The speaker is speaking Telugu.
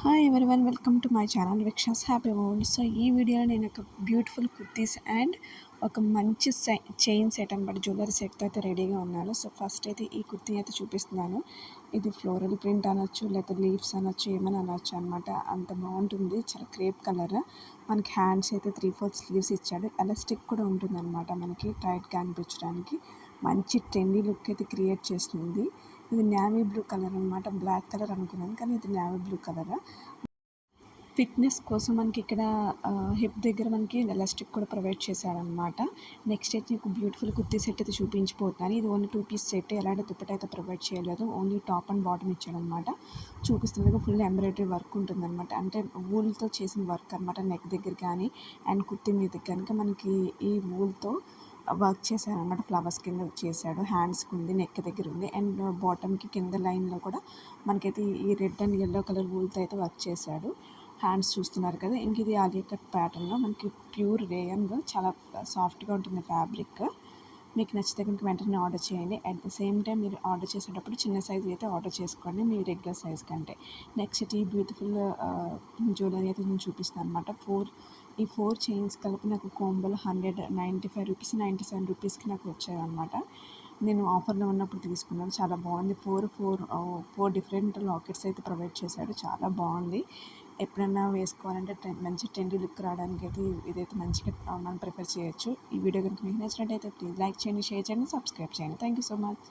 Hi everyone, welcome to my channel Vikshas happy world. So ఈ వీడియోలో నేను ఒక బ్యూటిఫుల్ కుర్తీస్ అండ్ ఒక మంచి చైన్ సెట్ అనమాట, జ్యువెలరీ సెట్తో అయితే రెడీగా ఉన్నాను. సో ఫస్ట్ అయితే ఈ కుర్తీ అయితే చూపిస్తున్నాను. ఇది ఫ్లోరల్ ప్రింట్ అనొచ్చు, లేకపోతే లీవ్స్ అనొచ్చు, ఏమైనా అనొచ్చు అనమాట. అంత బాగుంటుంది, చాలా క్రేప్ కలర్. మనకి హ్యాండ్స్ అయితే 3/4 స్లీవ్స్ ఇచ్చాడు. ఎలాస్టిక్ కూడా ఉంటుంది అనమాట, మనకి టైట్గా అనిపించడానికి. మంచి ట్రెండీ లుక్ అయితే క్రియేట్ చేస్తుంది. ఇది నేవీ బ్లూ కలర్ అనమాట. బ్లాక్ కలర్ అనుకున్నాను, కానీ ఇది నేవీ బ్లూ కలర్. ఫిట్నెస్ కోసం మనకి ఇక్కడ హిప్ దగ్గర మనకి ఎలాస్టిక్ కూడా ప్రొవైడ్ చేశారనమాట. నెక్స్ట్ అయితే మీకు బ్యూటిఫుల్ కుర్తీ సెట్ అయితే చూపించిపోతున్నాను. ఇది ఓన్లీ 2 పీస్ సెట్, ఎలాంటి దుప్పట అయితే ప్రొవైడ్ చేయలేదు. ఓన్లీ టాప్ అండ్ బాటమ్ ఇచ్చాడనమాట. చూపిస్తున్నది ఫుల్ ఎంబ్రాయిడరీ వర్క్ ఉంటుందన్నమాట. అంటే వూల్తో చేసిన వర్క్ అనమాట. నెక్ దగ్గర కానీ అండ్ కుర్తీ మీద కనుక మనకి ఈ వూల్తో వర్క్ చేశారనమాట. ఫ్లవర్స్ కింద చేశాడు. హ్యాండ్స్కి ఉంది, నెక్ దగ్గర ఉంది, అండ్ బాటమ్కి కింద లైన్లో కూడా మనకైతే ఈ రెడ్ అండ్ ఎల్లో కలర్ వూల్తో అయితే వర్క్ చేశాడు. హ్యాండ్స్ చూస్తున్నారు కదా. ఇంక ఇది ఆలియా కట్ ప్యాటర్న్లో మనకి ప్యూర్ రేయన్లో చాలా సాఫ్ట్గా ఉంటుంది ఫ్యాబ్రిక్. మీకు నచ్చితే కనుక వెంటనే ఆర్డర్ చేయండి. అట్ ద సేమ్ టైం మీరు ఆర్డర్ చేసేటప్పుడు చిన్న సైజ్ అయితే ఆర్డర్ చేసుకోండి, మీ రెగ్యులర్ సైజ్ కంటే. నెక్స్ట్ ఈ బ్యూటిఫుల్ జ్యువెలరీ అయితే నేను చూపిస్తాను అనమాట. ఈ ఫోర్ చైన్స్ కలిపి నాకు కోంబోలో 195 రూపీస్, 97 రూపీస్కి నాకు వచ్చాయన్నమాట. నేను ఆఫర్లో ఉన్నప్పుడు తీసుకున్నాను. చాలా బాగుంది. ఫోర్ డిఫరెంట్ లాకెట్స్ అయితే ప్రొవైడ్ చేశాడు. చాలా బాగుంది. ఎప్పుడన్నా వేసుకోవాలంటే మంచి ట్రెండీ లుక్ రావడానికి అయితే ఇదైతే మంచిగా మనం ప్రిఫర్ చేయొచ్చు. ఈ వీడియో కనుక మీకు నచ్చినట్టయితే ప్లీజ్ లైక్ చేయండి, షేర్ చేయండి, సబ్స్క్రైబ్ చేయండి. Thank you so much.